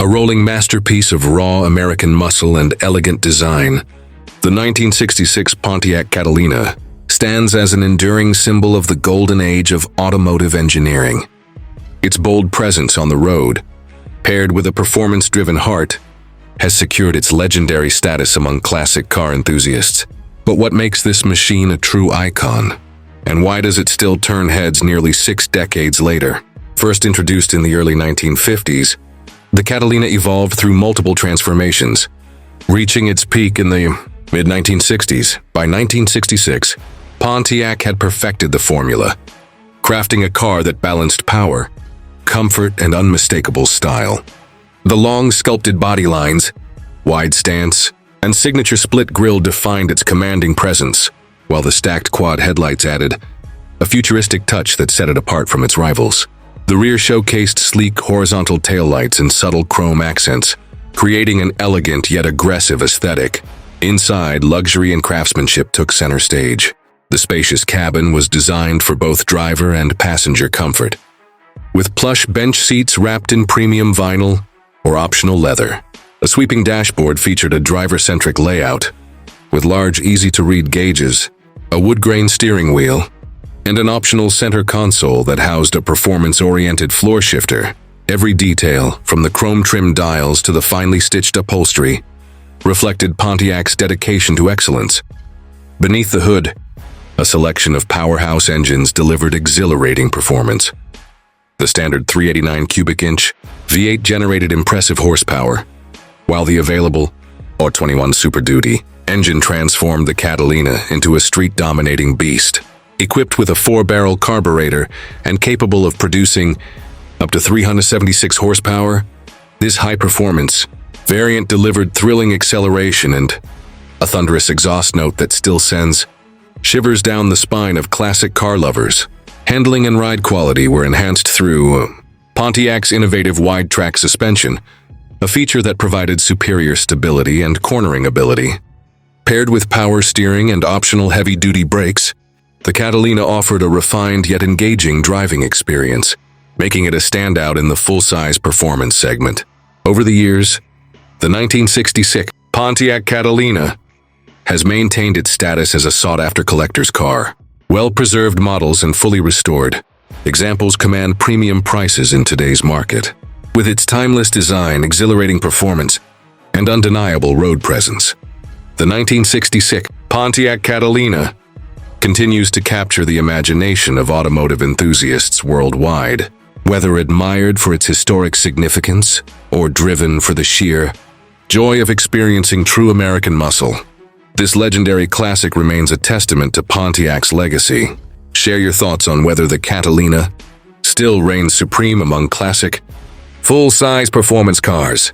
A rolling masterpiece of raw American muscle and elegant design, the 1966 Pontiac Catalina stands as an enduring symbol of the golden age of automotive engineering. Its bold presence on the road, paired with a performance-driven heart, has secured its legendary status among classic car enthusiasts. But what makes this machine a true icon? And why does it still turn heads nearly 6 decades later? First introduced in the early 1950s, the Catalina evolved through multiple transformations, reaching its peak in the mid-1960s. By 1966, Pontiac had perfected the formula, crafting a car that balanced power, comfort, and unmistakable style. The long sculpted body lines, wide stance, and signature split grille defined its commanding presence, while the stacked quad headlights added a futuristic touch that set it apart from its rivals. The rear showcased sleek horizontal taillights and subtle chrome accents, creating an elegant yet aggressive aesthetic. Inside, luxury and craftsmanship took center stage. The spacious cabin was designed for both driver and passenger comfort, with plush bench seats wrapped in premium vinyl or optional leather. A sweeping dashboard featured a driver-centric layout, with large, easy-to-read gauges, a wood-grain steering wheel, and an optional center console that housed a performance-oriented floor shifter. Every detail, from the chrome-trimmed dials to the finely stitched upholstery, reflected Pontiac's dedication to excellence. Beneath the hood, a selection of powerhouse engines delivered exhilarating performance. The standard 389 cubic inch V8 generated impressive horsepower, while the available 21 Super Duty engine transformed the Catalina into a street-dominating beast. Equipped with a 4-barrel carburetor and capable of producing up to 376 horsepower, this high-performance variant delivered thrilling acceleration and a thunderous exhaust note that still sends shivers down the spine of classic car lovers. Handling and ride quality were enhanced through Pontiac's innovative wide-track suspension, a feature that provided superior stability and cornering ability. Paired with power steering and optional heavy-duty brakes, the Catalina offered a refined yet engaging driving experience, making it a standout in the full-size performance segment. Over the years, the 1966 Pontiac Catalina has maintained its status as a sought-after collector's car. Well-preserved models and fully restored examples command premium prices in today's market. With its timeless design, exhilarating performance, and undeniable road presence, the 1966 Pontiac Catalina continues to capture the imagination of automotive enthusiasts worldwide. Whether admired for its historic significance or driven for the sheer joy of experiencing true American muscle, this legendary classic remains a testament to Pontiac's legacy. Share your thoughts on whether the Catalina still reigns supreme among classic, full-size performance cars.